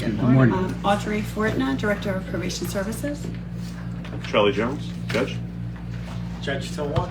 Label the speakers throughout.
Speaker 1: Good morning.
Speaker 2: Audrey Fortna, Director of Probation Services.
Speaker 3: Charlie Jones, Judge.
Speaker 4: Judge Tylwalk.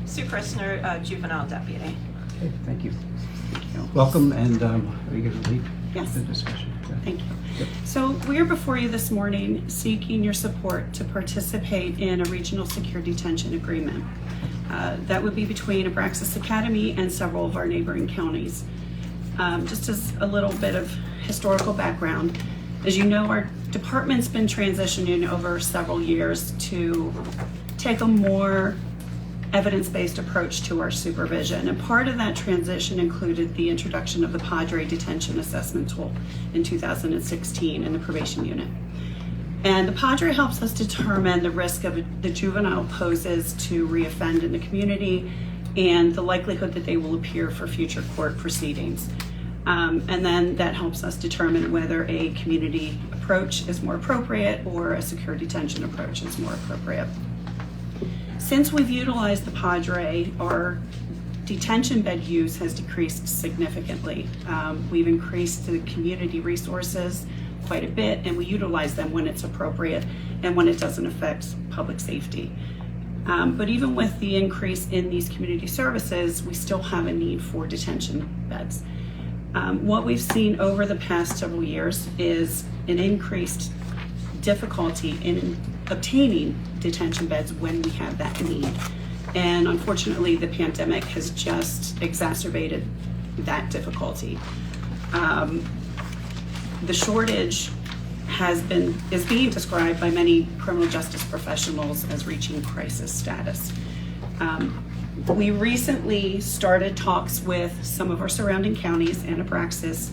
Speaker 5: Sue Christner, Juvenile Deputy.
Speaker 1: Okay, thank you. Welcome, and are you going to lead
Speaker 2: Yes.
Speaker 1: the discussion? Yeah.
Speaker 2: Thank you.
Speaker 1: Yep.
Speaker 2: So we're before you this morning seeking your support to participate in a regional secure detention agreement. That would be between Abraxas Academy and several of our neighboring counties. Just as a little bit of historical background, as you know, our department's been transitioning over several years to take a more evidence-based approach to our supervision. And part of that transition included the introduction of the Padre Detention Assessment Tool in 2016 in the probation unit. And the Padre helps us determine the risk of the juvenile poses to reoffend in the community and the likelihood that they will appear for future court proceedings. And then that helps us determine whether a community approach is more appropriate or a secure detention approach is more appropriate. Since we've utilized the Padre, our detention bed use has decreased significantly. We've increased the community resources quite a bit, and we utilize them when it's appropriate and when it doesn't affect public safety. But even with the increase in these community services, we still have a need for detention beds. What we've seen over the past several years is an increased difficulty in obtaining detention beds when we have that need. And unfortunately, the pandemic has just exacerbated that difficulty. The shortage is being described by many criminal justice professionals as reaching crisis status. We recently started talks with some of our surrounding counties and Abraxas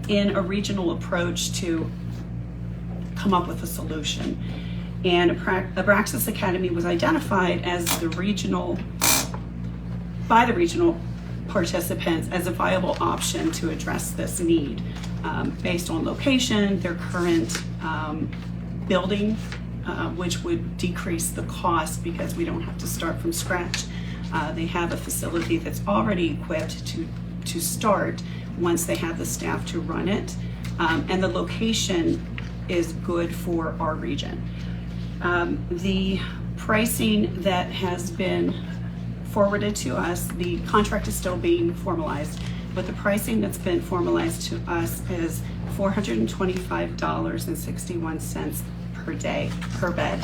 Speaker 2: in a regional approach to come up with a solution. And Abraxas Academy was identified as by the regional participants as a viable option to address this need based on location, their current building, which would decrease the cost because we don't have to start from scratch. They have a facility that's already equipped to start once they have the staff to run it, and the location is good for our region. The pricing that has been forwarded to us, the contract is still being formalized, but the pricing that's been formalized to us is $425.61 per day, per bed.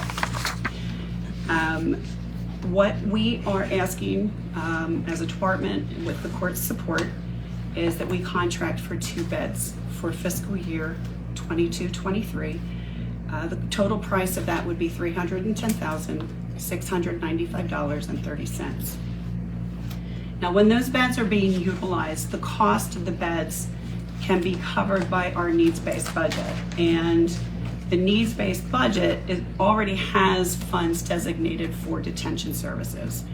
Speaker 2: What we are asking as a department with the court's support is that we contract for 2 beds for fiscal year 22-23. The total price of that would be $310,695.30. Now, when those beds are being utilized, the cost of the beds can be covered by our needs-based budget. And the needs-based budget already has funds designated for detention services.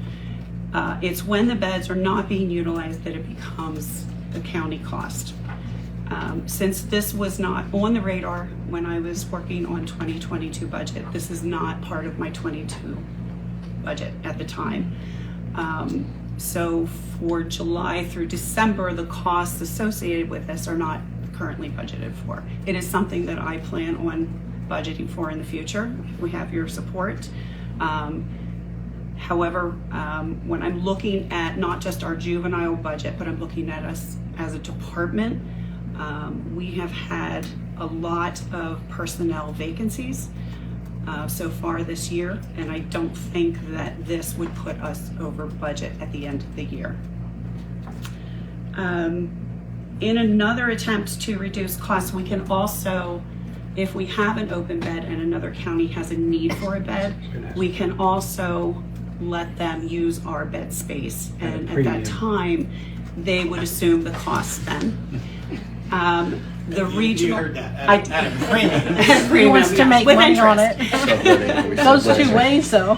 Speaker 2: It's when the beds are not being utilized that it becomes the county cost. Since this was not on the radar when I was working on 2022 budget, this is not part of my 22 budget at the time. So for July through December, the costs associated with this are not currently budgeted for. It is something that I plan on budgeting for in the future if we have your support. However, when I'm looking at not just our juvenile budget, but I'm looking at us as a department, we have had a lot of personnel vacancies so far this year, and I don't think that this would put us over budget at the end of the year. In another attempt to reduce costs, we can also, if we have an open bed and another county has a need for a bed, we can also let them use our bed space, and at that time they would assume the cost then. The regional,
Speaker 4: You heard that. At a premium.
Speaker 2: He
Speaker 6: wants to make
Speaker 2: with
Speaker 6: money on
Speaker 2: interest.
Speaker 6: it. Goes 2 ways, though.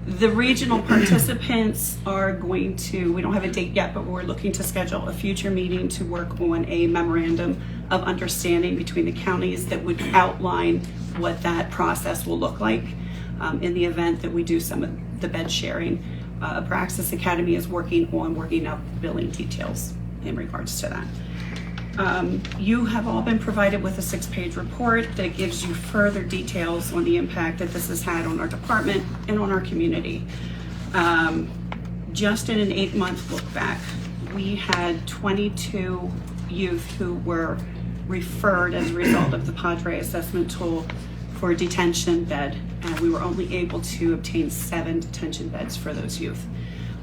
Speaker 2: The regional participants are going to, we don't have a date yet, but we're looking to schedule a future meeting to work on a memorandum of understanding between the counties that would outline what that process will look like in the event that we do some of the bed sharing. Abraxas Academy is working out billing details in regards to that. You have all been provided with a 6-page report that gives you further details on the impact that this has had on our department and on our community. Just in an 8-month look back, we had 22 youth who were referred as a result of the Padre assessment tool for a detention bed, and we were only able to obtain 7 detention beds for those youth.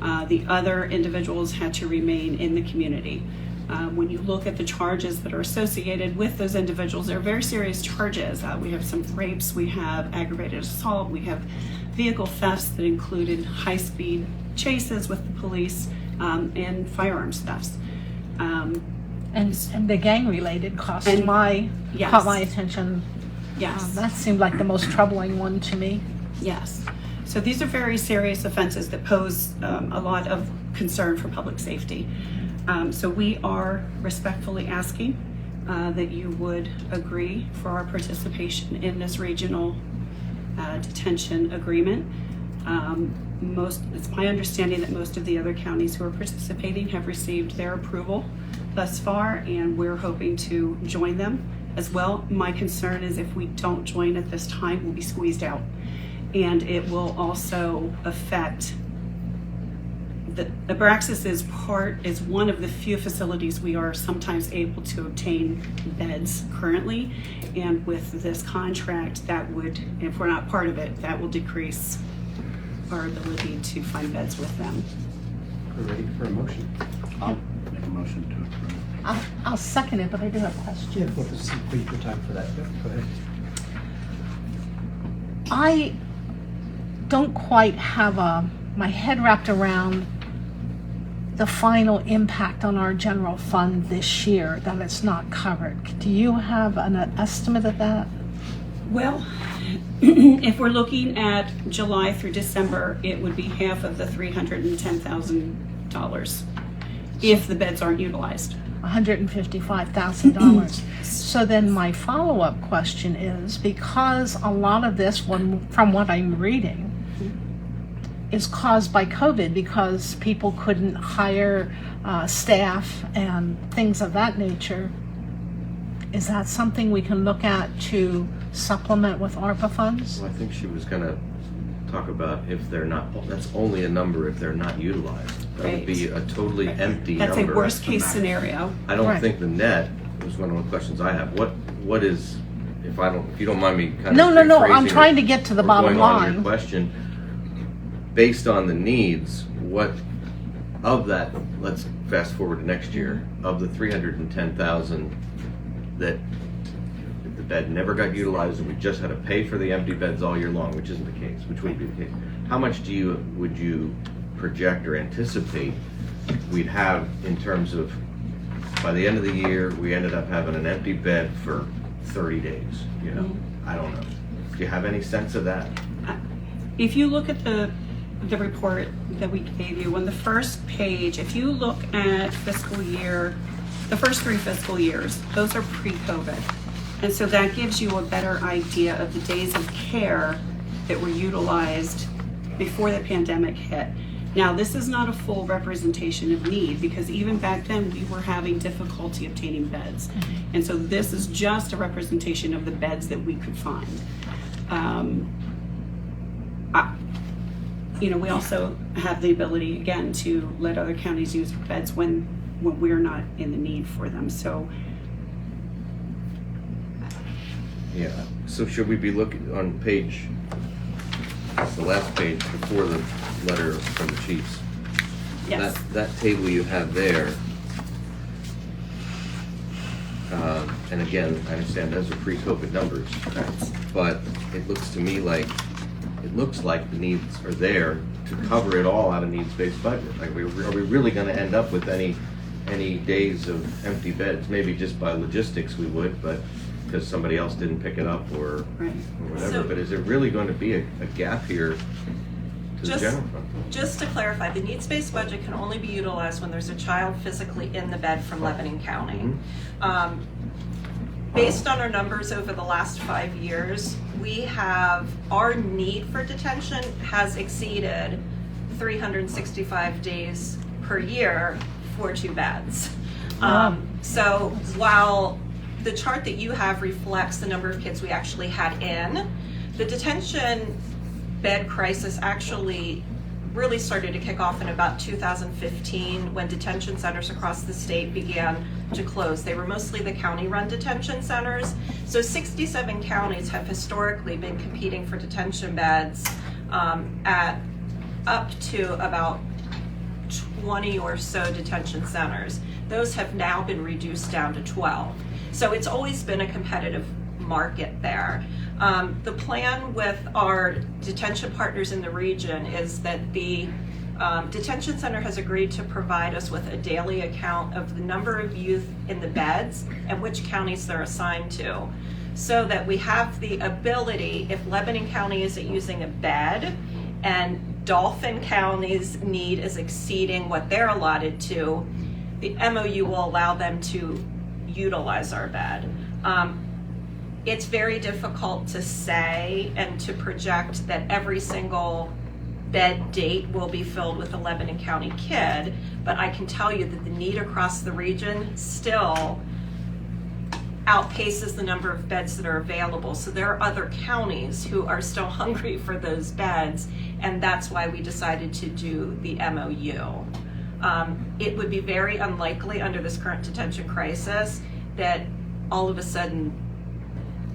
Speaker 2: The other individuals had to remain in the community. When you look at the charges that are associated with those individuals, they're very serious charges. We have some rapes, we have aggravated assault, we have vehicle thefts that included high-speed chases with the police, and firearms thefts.
Speaker 6: And the gang-related cost
Speaker 2: And-
Speaker 6: caught my attention.
Speaker 2: Yes.
Speaker 6: That seemed like the most troubling one to me.
Speaker 2: Yes. So these are very serious offenses that pose a lot of concern for public safety. So we are respectfully asking that you would agree for our participation in this regional detention agreement. It's my understanding that most of the other counties who are participating have received their approval thus far, and we're hoping to join them as well. My concern is if we don't join at this time, we'll be squeezed out. And it will also affect Abraxas is one of the few facilities we are sometimes able to obtain beds currently, and with this contract, that would, if we're not part of it, that will decrease our ability to find beds with them.
Speaker 1: We're ready for a motion. I'll make a motion to approve.
Speaker 6: I'll second it, but I do have questions.
Speaker 1: Yeah, we'll just wait for time for that. Yeah, go ahead.
Speaker 6: I don't quite have my head wrapped around the final impact on our general fund this year that it's not covered. Do you have an estimate of that?
Speaker 2: Well, if we're looking at July through December, it would be half of the $310,000 if the beds aren't utilized.
Speaker 6: $155,000. So then my follow-up question is, because a lot of this one, from what I'm reading, is caused by COVID, because people couldn't hire staff and things of that nature, is that something we can look at to supplement with ARPA funds?
Speaker 7: Well, I think she was gonna talk about if they're not, that's only a number if they're not utilized. That would be a totally empty
Speaker 2: That's
Speaker 7: number.
Speaker 2: a worst case scenario.
Speaker 7: I don't
Speaker 6: Right.
Speaker 7: think the net was one of the questions I have. What is, if you don't mind me kind of
Speaker 6: No, I'm
Speaker 7: rephrasing
Speaker 6: trying
Speaker 7: it
Speaker 6: to get to the
Speaker 7: or
Speaker 6: bottom
Speaker 7: going on
Speaker 6: line.
Speaker 7: your question, based on the needs, what of that, let's fast forward to next year, of the 310,000 that the bed never got utilized and we just had to pay for the empty beds all year long, which isn't the case, which would be the case. How much would you project or anticipate we'd have in terms of, by the end of the year, we ended up having an empty bed for 30 days, you know? I don't know. Do you have any sense of that?
Speaker 2: If you look at the report that we gave you on the first page, if you look at fiscal year, the first 3 fiscal years, those are pre-COVID. And so that gives you a better idea of the days of care that were utilized before the pandemic hit. Now, this is not a full representation of need, because even back then we were having difficulty obtaining beds. And so this is just a representation of the beds that we could find. We also have the ability, again, to let other counties use beds when we're not in the need for them. So,
Speaker 7: Yeah, so should we be looking on page, the last page before the letter from the chiefs?
Speaker 2: yes.
Speaker 7: That table you have there, and again, I understand those are pre-COVID numbers, but it looks to me like, the needs are there to cover it all out of needs-based budget. Like, are we really gonna end up with any days of empty beds? Maybe just by logistics we would, but because somebody else didn't pick it up or
Speaker 2: Right.
Speaker 7: whatever.
Speaker 5: So-
Speaker 7: But is there really going to be a gap here to the
Speaker 5: Just-
Speaker 7: general fund?
Speaker 5: Just to clarify, the needs-based budget can only be utilized when there's a child physically in the bed from Lebanon County. Based on our numbers over the last 5 years, our need for detention has exceeded 365 days per year for 2 beds. So while the chart that you have reflects the number of kids we actually had in, the detention bed crisis actually really started to kick off in about 2015 when detention centers across the state began to close. They were mostly the county-run detention centers. So 67 counties have historically been competing for detention beds at up to about 20 or so detention centers. Those have now been reduced down to 12. So it's always been a competitive market there. The plan with our detention partners in the region is that the detention center has agreed to provide us with a daily account of the number of youth in the beds and which counties they're assigned to, so that we have the ability, if Lebanon County isn't using a bed and Dauphin County's need is exceeding what they're allotted to, the MOU will allow them to utilize our bed. It's very difficult to say and to project that every single bed date will be filled with a Lebanon County kid, but I can tell you that the need across the region still outpaces the number of beds that are available. So there are other counties who are still hungry for those beds, and that's why we decided to do the MOU. It would be very unlikely under this current detention crisis that all of a sudden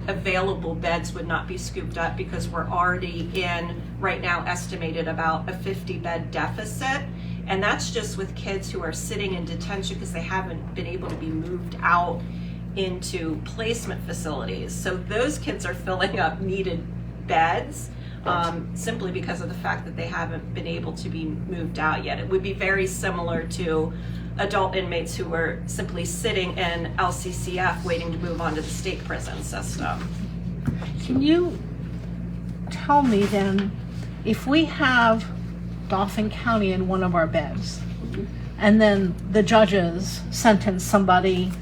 Speaker 5: available beds would not be scooped up, because we're already in, right now, estimated about a 50-bed deficit. And that's just with kids who are sitting in detention because they haven't been able to be moved out into placement facilities. So those kids are filling up needed beds simply because of the fact that they haven't been able to be moved out yet. It would be very similar to adult inmates who were simply sitting in LCCF waiting to move on to the state prison system.
Speaker 6: Can you tell me then, if we have Dauphin County in one of our beds, and then the judges sentence somebody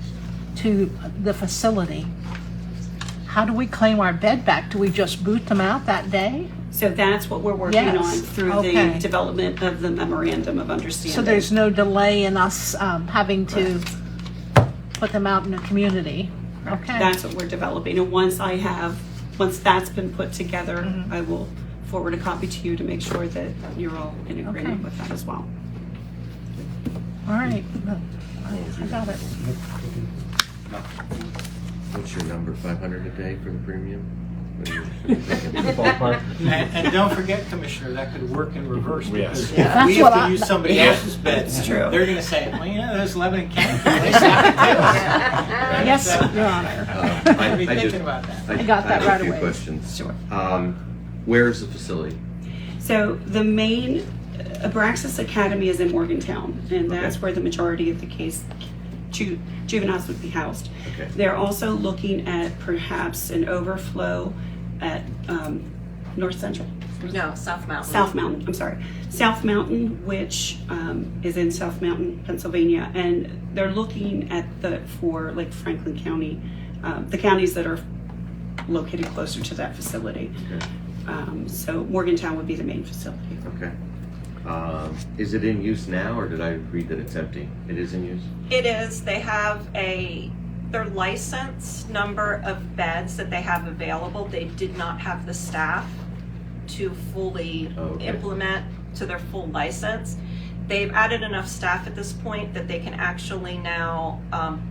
Speaker 6: to the facility, how do we claim our bed back? Do we just boot them out that day?
Speaker 2: So that's what we're working
Speaker 6: Yes.
Speaker 2: on through
Speaker 6: Okay.
Speaker 2: the development of the memorandum of understanding.
Speaker 6: So there's no delay in us having to put them out in the community? Okay.
Speaker 2: That's what we're developing. And once that's been put together,
Speaker 6: Mm-hmm.
Speaker 2: I will forward a copy to you to make sure that you're all in agreement
Speaker 6: Okay.
Speaker 2: with that as well.
Speaker 6: All right. I got it.
Speaker 7: What's your number, 500 a day for the premium? What are you thinking?
Speaker 1: Ballpark.
Speaker 4: And don't forget, Commissioner, that could work in reverse, because
Speaker 6: Yeah.
Speaker 4: if we
Speaker 6: That's what
Speaker 4: have
Speaker 6: I-
Speaker 4: to use somebody else's beds,
Speaker 2: That's true.
Speaker 4: they're gonna say, well, you know, those Lebanon County police have to
Speaker 6: Yes,
Speaker 4: So-
Speaker 6: Your Honor.
Speaker 4: I'd be
Speaker 7: I just-
Speaker 4: thinking about that.
Speaker 6: I got that
Speaker 7: have
Speaker 6: right
Speaker 7: a few
Speaker 6: away.
Speaker 7: questions.
Speaker 2: Sure.
Speaker 7: Where's the facility?
Speaker 2: So the main Abraxas Academy is in Morgantown, and that's
Speaker 7: Okay.
Speaker 2: where the majority of the case juveniles would be housed.
Speaker 7: Okay.
Speaker 2: They're also looking at perhaps an overflow at North Central.
Speaker 5: No, South Mountain.
Speaker 2: South Mountain, I'm sorry. South Mountain, which is in South Mountain, Pennsylvania, and they're looking at for like Franklin County, the counties that are located closer to that facility.
Speaker 7: Okay.
Speaker 2: So Morgantown would be the main facility.
Speaker 7: Okay. Is it in use now, or did I read that it's empty? It is in use?
Speaker 5: It is. They have their license number of beds that they have available. They did not have the staff to fully implement to their full license. They've added enough staff at this point that they can actually now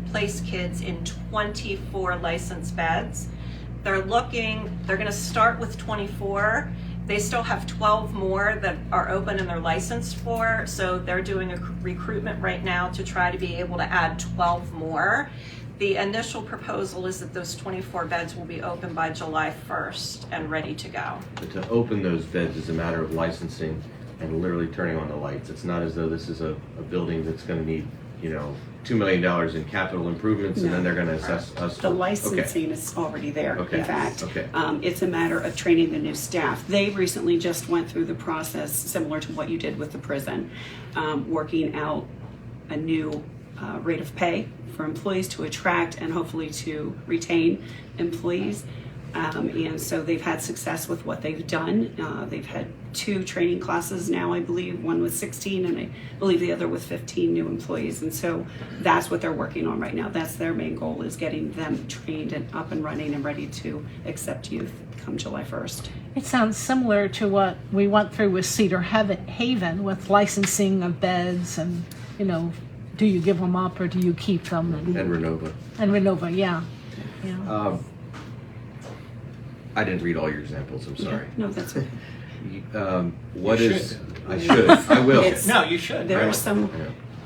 Speaker 5: place kids in 24 licensed beds. They're going to start with 24. They still have 12 more that are open and they're licensed for, so they're doing a recruitment right now to try to be able to add 12 more. The initial proposal is that those 24 beds will be open by July 1st and ready to go.
Speaker 7: But to open those beds is a matter of licensing and literally turning on the lights. It's not as though this is a building that's going to need, $2 million in capital improvements, and then they're going to assess us.
Speaker 2: The licensing is already there,
Speaker 7: Okay.
Speaker 2: in fact.
Speaker 7: Okay.
Speaker 2: It's a matter of training the new staff. They recently just went through the process similar to what you did with the prison, working out a new rate of pay for employees to attract and hopefully to retain employees. And so they've had success with what they've done. They've had 2 training classes now, I believe, one with 16 and I believe the other with 15 new employees. And so that's what they're working on right now. That's their main goal, is getting them trained and up and running and ready to accept youth come July 1st.
Speaker 6: It sounds similar to what we went through with Cedar Haven with licensing of beds and, you know, do you give them up or do you keep them?
Speaker 7: And Renova.
Speaker 6: And Renova, yeah. Yeah.
Speaker 7: I didn't read all your examples, I'm sorry.
Speaker 2: No, that's okay.
Speaker 7: What
Speaker 4: You
Speaker 7: is?
Speaker 4: should.
Speaker 7: I should. I will.
Speaker 2: It's-
Speaker 4: No, you should.
Speaker 2: There are some,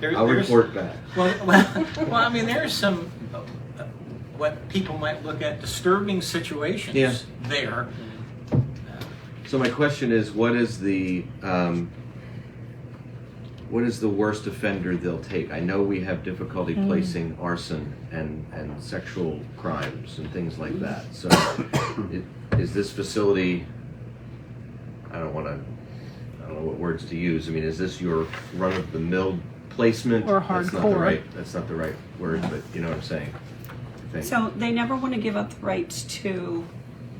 Speaker 7: I'll report back.
Speaker 4: Well, I mean, there's some, what people might look at disturbing situations
Speaker 7: Yeah.
Speaker 4: there.
Speaker 7: So my question is, what is the worst offender they'll take? I know we have difficulty placing arson and sexual crimes and things like that. So is this facility, I don't know what words to use. I mean, is this your run-of-the-mill placement?
Speaker 6: Or
Speaker 7: That's
Speaker 6: hardcore.
Speaker 7: not the right word, but you know what I'm saying. I think.
Speaker 2: so they never want to give up the right to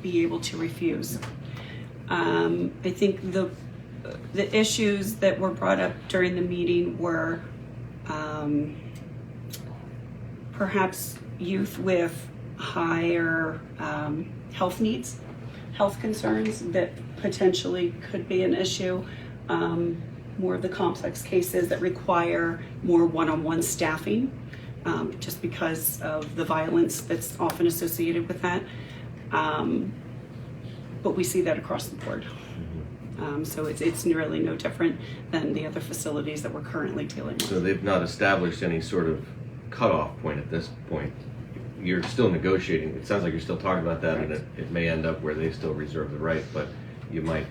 Speaker 2: be able to refuse. I think the issues that were brought up during the meeting were perhaps youth with higher health needs, health concerns that potentially could be an issue. More of the complex cases that require more one-on-one staffing, just because of the violence that's often associated with that. But we see that across the board. So it's really no different than the other facilities that we're currently dealing with.
Speaker 7: So they've not established any sort of cutoff point at this point. You're still negotiating. It sounds like you're still talking about that, and it may end up where they still reserve the right, but you might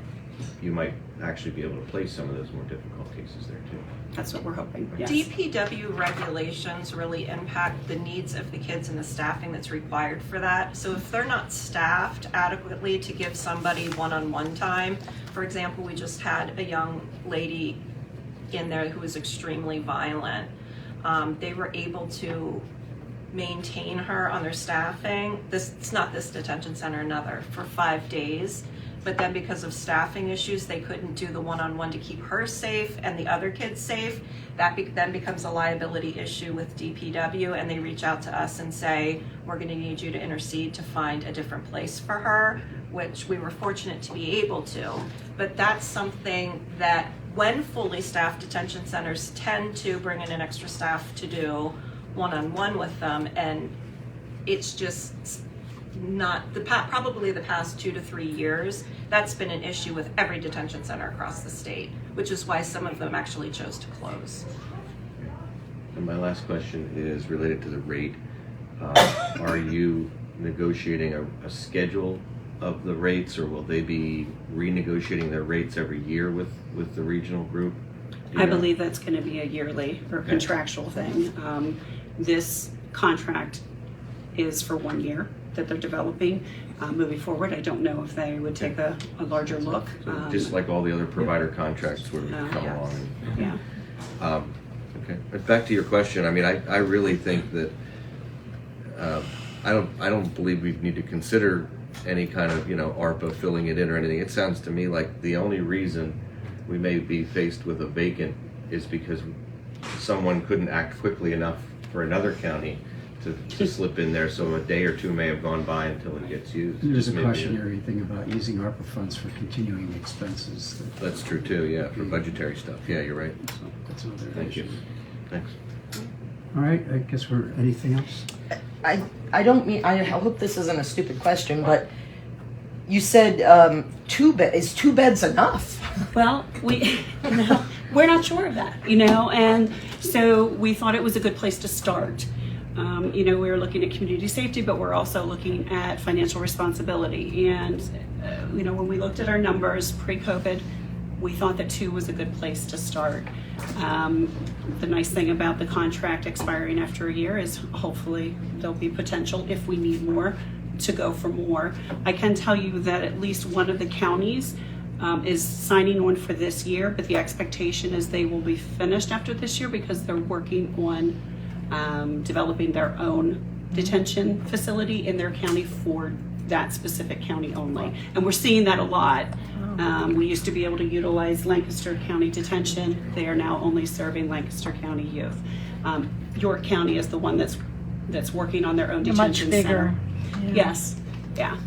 Speaker 7: actually be able to place some of those more difficult cases there too.
Speaker 2: That's what we're hoping, yes.
Speaker 5: DPW regulations really impact the needs of the kids and the staffing that's required for that. So if they're not staffed adequately to give somebody one-on-one time, for example, we just had a young lady in there who was extremely violent. They were able to maintain her on their staffing. It's not this detention center, another, for 5 days. But then because of staffing issues, they couldn't do the one-on-one to keep her safe and the other kids safe. That then becomes a liability issue with DPW, and they reach out to us and say, we're gonna need you to intercede to find a different place for her, which we were fortunate to be able to. But that's something that when fully staffed detention centers tend to bring in an extra staff to do one-on-one with them, and it's just not probably the past 2 to 3 years, that's been an issue with every detention center across the state, which is why some of them actually chose to close.
Speaker 7: And my last question is related to the rate. Are you negotiating a schedule of the rates, or will they be renegotiating their rates every year with the regional group?
Speaker 2: I believe that's gonna be a yearly or
Speaker 7: Okay.
Speaker 2: contractual thing. This contract is for 1 year that they're developing. Moving forward, I don't know if they would take a larger look.
Speaker 7: Just like all the other provider contracts where we come
Speaker 2: Yeah.
Speaker 7: along.
Speaker 2: Yeah.
Speaker 7: Okay, but back to your question. I mean, I really think that I don't believe we need to consider any kind of ARPA filling it in or anything. It sounds to me like the only reason we may be faced with a vacant is because someone couldn't act quickly enough for another county to slip in there, so a day or two may have gone by until it gets used.
Speaker 1: There's a
Speaker 7: Maybe
Speaker 1: cautionary thing about using ARPA funds for continuing expenses.
Speaker 7: That's true too, yeah, for budgetary stuff. Yeah, you're right.
Speaker 1: So that's another
Speaker 7: Thank you.
Speaker 1: issue.
Speaker 7: Thanks.
Speaker 1: All right, I guess anything else?
Speaker 8: I don't mean, I hope this isn't a stupid question, but you said is 2 beds enough?
Speaker 2: Well, we're not sure of that, and so we thought it was a good place to start. We were looking at community safety, but we're also looking at financial responsibility. And, when we looked at our numbers pre-COVID, we thought that 2 was a good place to start. The nice thing about the contract expiring after a year is hopefully there'll be potential, if we need more, to go for more. I can tell you that at least one of the counties is signing on for this year, but the expectation is they will be finished after this year because they're working on developing their own detention facility in their county for that specific county only. And we're seeing that a lot. We used to be able to utilize Lancaster County Detention. They are now only serving Lancaster County youth. York County is the one that's working on their own detention
Speaker 6: Much bigger.
Speaker 2: center.
Speaker 6: Yeah.
Speaker 2: Yes, yeah.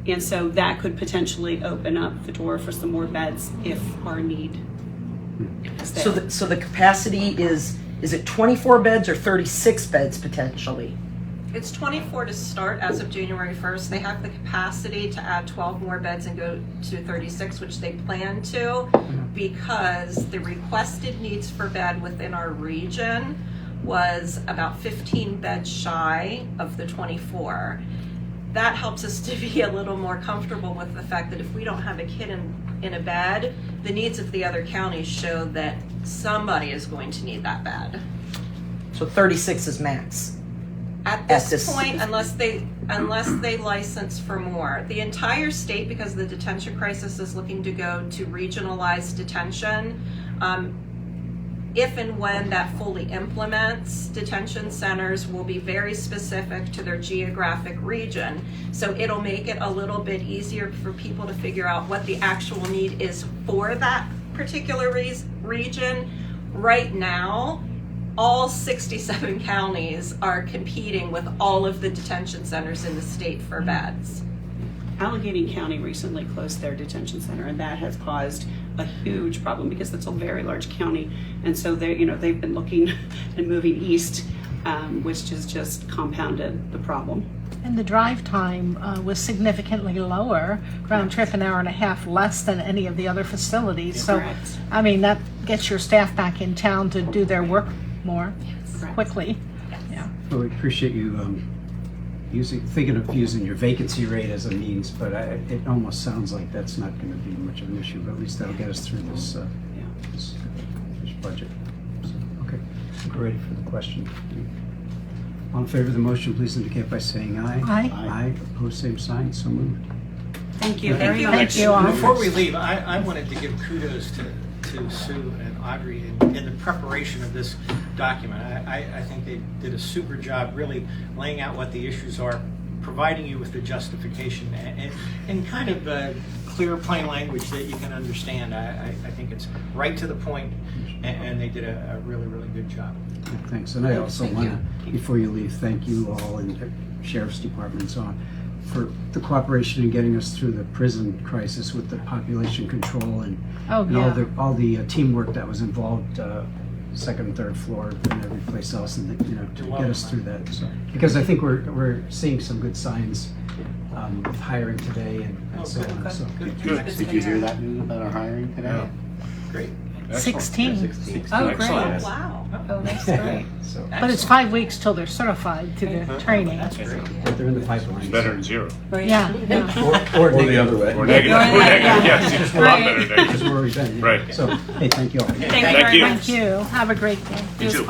Speaker 2: And so that could potentially open up the door for some more beds if our need is there.
Speaker 8: So the capacity is it 24 beds or 36 beds potentially?
Speaker 5: It's 24 to start as of January 1st. They have the capacity to add 12 more beds and go to 36, which they plan to, because the requested needs for bed within our region was about 15 beds shy of the 24. That helps us to be a little more comfortable with the fact that if we don't have a kid in a bed, the needs of the other counties show that somebody is going to need that bed.
Speaker 8: So 36 is max.
Speaker 5: At this point, unless they license for more. The entire state, because the detention crisis is looking to go to regionalized detention, if and when that fully implements, detention centers will be very specific to their geographic region. So it'll make it a little bit easier for people to figure out what the actual need is for that particular region. Right now, all 67 counties are competing with all of the detention centers in the state for beds.
Speaker 2: Allegheny County recently closed their detention center, and that has caused a huge problem because it's a very large county, and so they've been looking and moving east, which has just compounded the problem.
Speaker 6: And the drive time was significantly lower, round trip an hour and a half less than any of the other facilities. So,
Speaker 2: Correct.
Speaker 6: I mean, that gets your staff back in town to do their work more
Speaker 2: Correct.
Speaker 6: quickly. Yeah.
Speaker 1: Well, we appreciate you thinking of using your vacancy rate as a means, but it almost sounds like that's not going to be much of an issue, but at least that'll get us through this budget. So, okay, we're ready for the question. All in favor of the motion, please indicate by saying aye.
Speaker 6: Aye.
Speaker 1: Aye. Opposed, same sign. So moved.
Speaker 2: Thank you
Speaker 5: Thank
Speaker 2: very
Speaker 5: you.
Speaker 2: much.
Speaker 6: Thank you all.
Speaker 4: Before we leave, I wanted to give kudos to Sue and Audrey in the preparation of this document. I think they did a super job really laying out what the issues are, providing you with the justification and kind of clear, plain language that you can understand. I think it's right to the point, and they did a really, really good job.
Speaker 1: Thanks. And I also want to, before you leave, thank you all in the Sheriff's Department and so on for the cooperation in getting us through the prison crisis with the population control and, all the teamwork that was involved, second and third floor and every place else, and to get us through that. So, because I think we're seeing some good signs of hiring today and so on. So.
Speaker 3: Good.
Speaker 1: Did you hear that news about our hiring today?
Speaker 4: Yeah. Great.
Speaker 6: 16.
Speaker 2: Oh,
Speaker 3: Excellent.
Speaker 2: great.
Speaker 5: Wow.
Speaker 2: Oh, that's great.
Speaker 1: So,
Speaker 6: But it's 5 weeks till they're certified to the training.
Speaker 4: That's great.
Speaker 1: but they're in the pipeline.
Speaker 3: It's better than zero.
Speaker 6: Yeah.
Speaker 1: Or the other way.
Speaker 3: Or negative. Or negative. Yes, it's a lot better than
Speaker 1: Which is
Speaker 3: negative.
Speaker 1: where we've been. Yeah.
Speaker 3: Right.
Speaker 1: So, hey, thank you all.
Speaker 2: Thank you
Speaker 3: Thank
Speaker 2: very
Speaker 3: you.
Speaker 2: much.
Speaker 6: Thank you. Have a great day.
Speaker 3: You too.